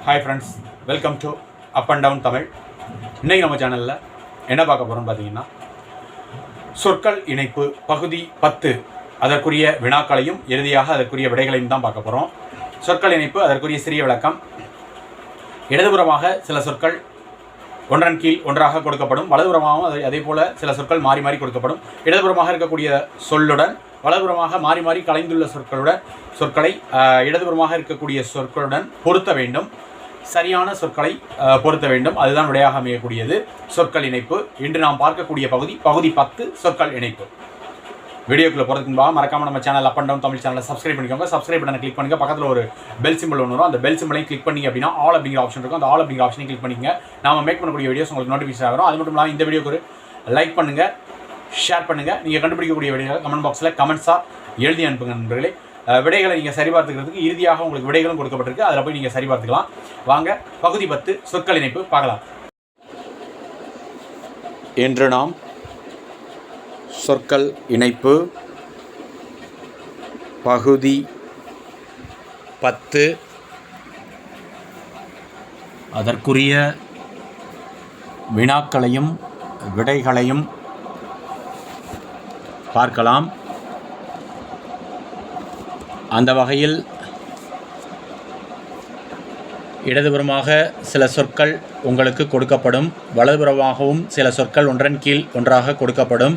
Hi friends, welcome to up and down Tamil. இன்றைக்கி நம்ம சேனலில் என்ன பார்க்க போகிறோம்னு பார்த்தீங்கன்னா, சொற்கள் இணைப்பு பகுதி 10 அதற்குரிய வினாக்களையும் இறுதியாக அதற்குரிய விடைகளையும் தான் பார்க்க போகிறோம். சொற்கள் இணைப்பு அதற்குரிய சிறிய விளக்கம். இடதுபுறமாக சில சொற்கள் ஒன்றன் கீழ் ஒன்றாக கொடுக்கப்படும், வலதுபுறமாகவும் அதே போல் சில சொற்கள் மாறி மாறி கொடுக்கப்படும். இடதுபுறமாக இருக்கக்கூடிய சொல்லுடன் வலதுபுறமாக மாறி மாறி கலைந்துள்ள சொற்களை இடதுபுறமாக இருக்கக்கூடிய சொற்களுடன் பொருத்த வேண்டும். சரியான சொற்களை பொருத்த வேண்டும். அதுதான் விடையாக அமையக்கூடியது சொற்கள் இணைப்பு. இன்று நாம் பார்க்கக்கூடிய பகுதி 10 சொற்கள் இணைப்பு. வீடியோக்குள்ளே போகிறதுக்கு முன்பாக மறக்காமல் நம்ம channel up and down Tamil சேனலை சப்ஸ்கிரைப் பண்ணிக்கோங்க. சப்ஸ்கிரைப் பண்ண கிளிக் பண்ணுங்கள். பக்கத்தில் ஒரு பெல் சிம்பிள் ஒன்று வரும். அந்த பெல் சிம்பிளையும் கிளிக் பண்ணி அப்படின்னா ஆல் அப்படிங்கிற ஆப்ஷன் இருக்கும். அந்த ஆல் அப்படிங்கிற ஆப்ஷனையும் கிளிக் பண்ணிங்க. நாம மேக் பண்ணக்கூடிய வீடியோஸ் உங்களுக்கு நோட்டிஃபிகேஷன் ஆகும். அது மட்டும் இல்லாமல் இந்த வீடியோக்கு ஒரு லைக் பண்ணுங்கள், ஷேர் பண்ணுங்கள். நீங்கள் கண்டுபிடிக்கக்கூடிய வீடியோ கமெண்ட் பாக்ஸில் கமெண்ட்ஸாக எழுதி அனுப்புங்க நண்பர்களே. விடைகளை நீங்கள் சரிபார்த்துக்கிறதுக்கு இறுதியாக உங்களுக்கு விடைகளும் கொடுக்கப்பட்டிருக்கு. அதில் போய் நீங்கள் சரிபார்த்துக்கலாம். வாங்க பகுதி 10 சொற்கள் இணைப்பு பார்க்கலாம். இன்று நாம் சொற்கள் இணைப்பு பகுதி 10 அதற்குரிய வினாக்களையும் விடைகளையும் பார்க்கலாம். அந்த வகையில் இடதுபுறமாக சில சொற்கள் உங்களுக்கு கொடுக்கப்படும், வலதுபுறமாகவும் சில சொற்கள் ஒன்றன் கீழ் ஒன்றாக கொடுக்கப்படும்.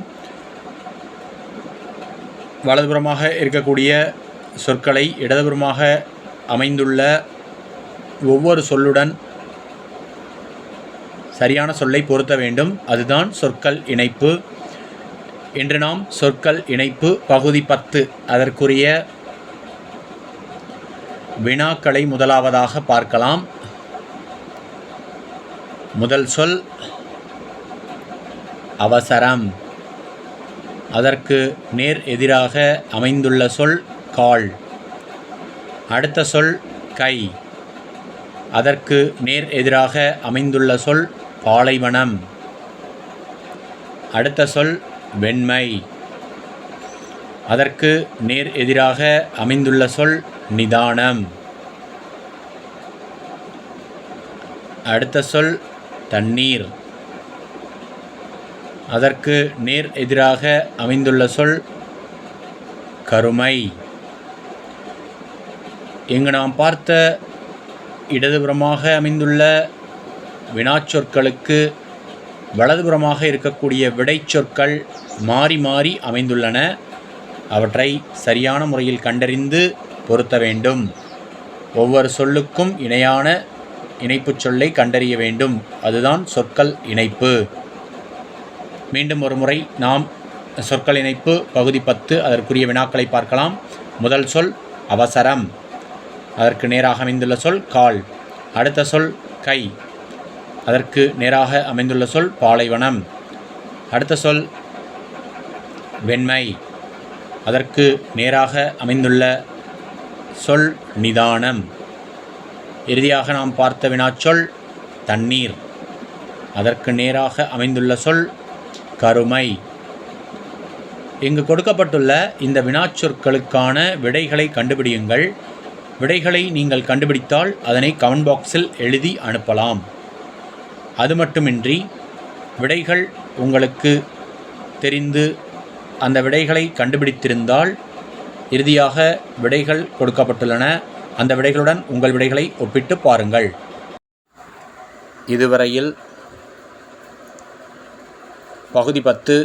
வலதுபுறமாக இருக்கக்கூடிய சொற்களை இடதுபுறமாக அமைந்துள்ள ஒவ்வொரு சொல்லுடன் சரியான சொல்லை பொருத்த வேண்டும். அதுதான் சொற்கள் இணைப்பு. இன்று நாம் சொற்கள் இணைப்பு பகுதி 10 அதற்குரிய வினாக்களை முதலாவதாக பார்க்கலாம். முதல் சொல் அவசரம். அதற்கு நேர் எதிராக அமைந்துள்ள சொல் கால். அடுத்த சொல் கை. அதற்கு நேர் எதிராக அமைந்துள்ள சொல் பாலைவனம். அடுத்த சொல் வெண்மை. அதற்கு நேர் எதிராக அமைந்துள்ள சொல் நிதானம். அடுத்த சொல் தண்ணீர். அதற்கு நேர் எதிராக அமைந்துள்ள சொல் கருமை. இங்கு நாம் பார்த்த இடதுபுறமாக அமைந்துள்ள வினாச்சொற்களுக்கு வலதுபுறமாக இருக்கக்கூடிய விடைச்சொற்கள் மாறி மாறி அமைந்துள்ளன. அவற்றை சரியான முறையில் கண்டறிந்து பொருத்த வேண்டும். ஒவ்வொரு சொல்லுக்கும் இணையான இணைப்புச் சொல்லை கண்டறிய வேண்டும். அதுதான் சொற்கள் இணைப்பு. மீண்டும் ஒரு முறை நாம் சொற்கள் இணைப்பு பகுதி 10 அதற்குரிய வினாக்களை பார்க்கலாம். முதல் சொல் அவசரம். அதற்கு நேராக அமைந்துள்ள சொல் கால். அடுத்த சொல் கை. அதற்கு நேராக அமைந்துள்ள சொல் பாலைவனம். அடுத்த சொல் வெண்மை. அதற்கு நேராக அமைந்துள்ள சொல் நிதானம். இறுதியாக நாம் பார்த்த வினாச்சொல் தண்ணீர். அதற்கு நேராக அமைந்துள்ள சொல் கருமை. இங்கு கொடுக்கப்பட்டுள்ள இந்த வினாச்சொற்களுக்கான விடைகளை கண்டுபிடியுங்கள். விடைகளை நீங்கள் கண்டுபிடித்தால் அதனை கமெண்ட் பாக்ஸில் எழுதி அனுப்பலாம். அது மட்டுமின்றி விடைகள் உங்களுக்கு தெரிந்து அந்த விடைகளை கண்டுபிடித்திருந்தால் இறுதியாக விடைகள் கொடுக்கப்பட்டுள்ளன. அந்த விடைகளுடன் உங்கள் விடைகளை ஒப்பிட்டு பாருங்கள். இதுவரையில் பகுதி 10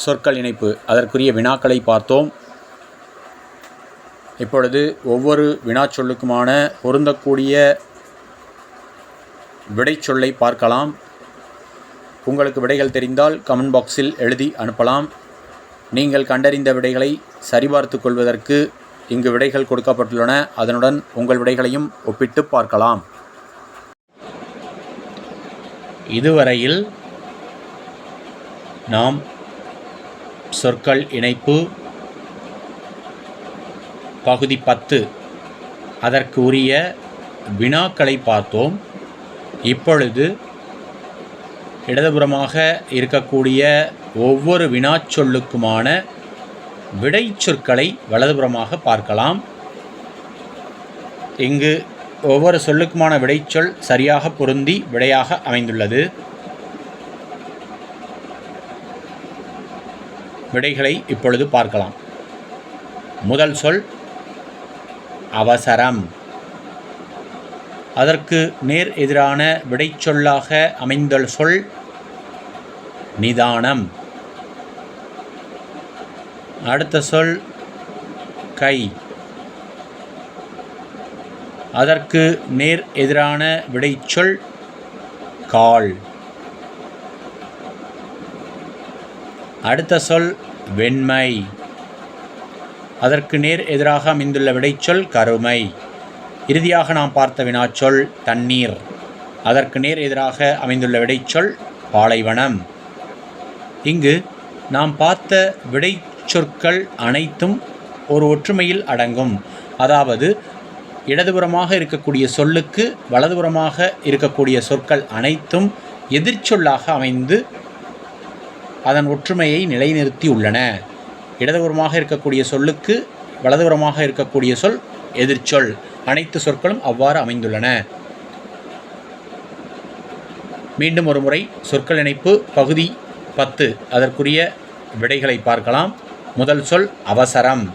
சொற்கள் இணைப்பு அதற்குரிய வினாக்களை பார்த்தோம். இப்பொழுது ஒவ்வொரு வினாச்சொல்லுக்குமான பொருந்தக்கூடிய விடைச்சொல்லை பார்க்கலாம். உங்களுக்கு விடைகள் தெரிந்தால் கமெண்ட் பாக்ஸில் எழுதி அனுப்பலாம். நீங்கள் கண்டறிந்த விடைகளை சரிபார்த்து கொள்வதற்கு இங்கு விடைகள் கொடுக்கப்பட்டுள்ளன. அதனுடன் உங்கள் விடைகளையும் ஒப்பிட்டு பார்க்கலாம். இதுவரையில் நாம் சொற்கள் இணைப்பு பகுதி 10 அதற்கு உரிய வினாக்களை பார்த்தோம். இப்பொழுது இடதுபுறமாக இருக்கக்கூடிய ஒவ்வொரு வினாச்சொல்லுக்குமான விடைச்சொற்களை வலதுபுறமாக பார்க்கலாம். இங்கு ஒவ்வொரு சொல்லுக்குமான விடைச்சொல் சரியாக பொருந்தி விடையாக அமைந்துள்ளது. விடைகளை இப்பொழுது பார்க்கலாம். முதல் சொல் அவசரம். அதற்கு நேர் எதிரான விடைச்சொல்லாக அமைந்துள்ள சொல் நிதானம். அடுத்த சொல் கை. அதற்கு நேர் எதிரான விடைச்சொல் கால். அடுத்த சொல் வெண்மை. அதற்கு நேர் எதிராக அமைந்துள்ள விடைச்சொல் கருமை. இறுதியாக நாம் பார்த்த வினாச்சொல் தண்ணீர். அதற்கு நேர் எதிராக அமைந்துள்ள விடைச்சொல் பாலைவனம். இங்கு நாம் பார்த்த விடைச்சொற்கள் அனைத்தும் ஒரு ஒற்றுமையில் அடங்கும். அதாவது இடதுபுறமாக இருக்கக்கூடிய சொல்லுக்கு வலதுபுறமாக இருக்கக்கூடிய சொற்கள் அனைத்தும் எதிர்ச்சொல்லாக அமைந்து அதன் ஒற்றுமையை நிலைநிறுத்தி உள்ளன. இடதுபுறமாக இருக்கக்கூடிய சொல்லுக்கு வலதுபுறமாக இருக்கக்கூடிய சொல் எதிர்ச்சொல். அனைத்து சொற்களும் அவ்வாறு அமைந்துள்ளன. மீண்டும் ஒரு முறை சொற்கள் இணைப்பு பகுதி 10 அதற்குரிய விடைகளை பார்க்கலாம். முதல் சொல் அவசரம்.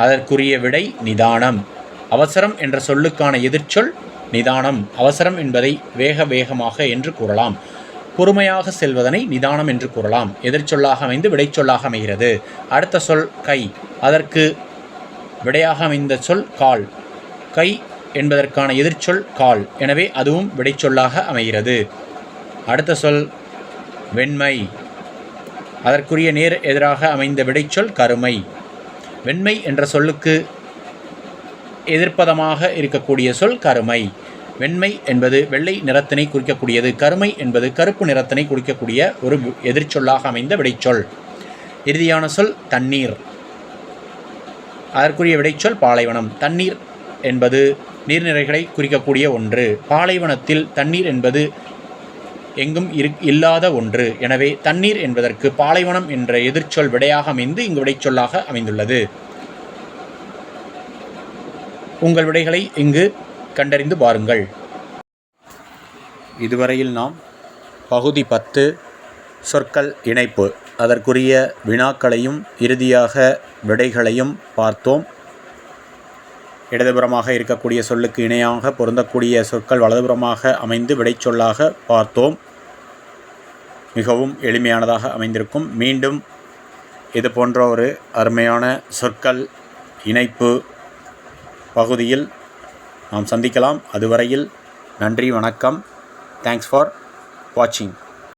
அதற்குரிய விடை நிதானம். அவசரம் என்ற சொல்லுக்கான எதிர்ச்சொல் நிதானம். அவசரம் என்பதை வேகமாக என்று கூறலாம். பொறுமையாக செல்வதனை நிதானம் என்று கூறலாம். எதிர்ச்சொல்லாக அமைந்து விடைச்சொல்லாக அமைகிறது. அடுத்த சொல் கை. அதற்கு விடையாக அமைந்த சொல் கால். கை என்பதற்கான எதிர்ச்சொல் கால். எனவே அதுவும் விடைச்சொல்லாக அமைகிறது. அடுத்த சொல் வெண்மை. அதற்குரிய நேர் எதிராக அமைந்த விடைச்சொல் கருமை. வெண்மை என்ற சொல்லுக்கு எதிர்ப்பதமாக இருக்கக்கூடிய சொல் கருமை. வெண்மை என்பது வெள்ளை நிறத்தினை குறிக்கக்கூடியது. கருமை என்பது கருப்பு நிறத்தினை குறிக்கக்கூடிய ஒரு எதிர்ச்சொல்லாக அமைந்த விடைச்சொல். இறுதியான சொல் தண்ணீர். அதற்குரிய விடைச்சொல் பாலைவனம். தண்ணீர் என்பது நீர்நிலைகளை குறிக்கக்கூடிய ஒன்று. பாலைவனத்தில் தண்ணீர் என்பது எங்கும் இல்லாத ஒன்று. எனவே தண்ணீர் என்பதற்கு பாலைவனம் என்ற எதிர்ச்சொல் விடையாக அமைந்து இங்கு விடைச்சொல்லாக அமைந்துள்ளது. உங்கள் விடைகளை இங்கு கண்டறிந்து பாருங்கள். இதுவரையில் நாம் பகுதி 10 சொற்கள் இணைப்பு அதற்குரிய வினாக்களையும் இறுதியாக விடைகளையும் பார்த்தோம். இடதுபுறமாக இருக்கக்கூடிய சொல்லுக்கு இணையாக பொருந்தக்கூடிய சொற்கள் வலதுபுறமாக அமைந்து விடைச்சொல்லாக பார்த்தோம். மிகவும் எளிமையானதாக அமைந்திருக்கும். மீண்டும் இது போன்ற ஒரு அருமையான சொற்கள் இணைப்பு பகுதியில் நாம் சந்திக்கலாம். அதுவரையில் நன்றி, வணக்கம். தேங்க்ஸ் ஃபார் வாட்சிங்.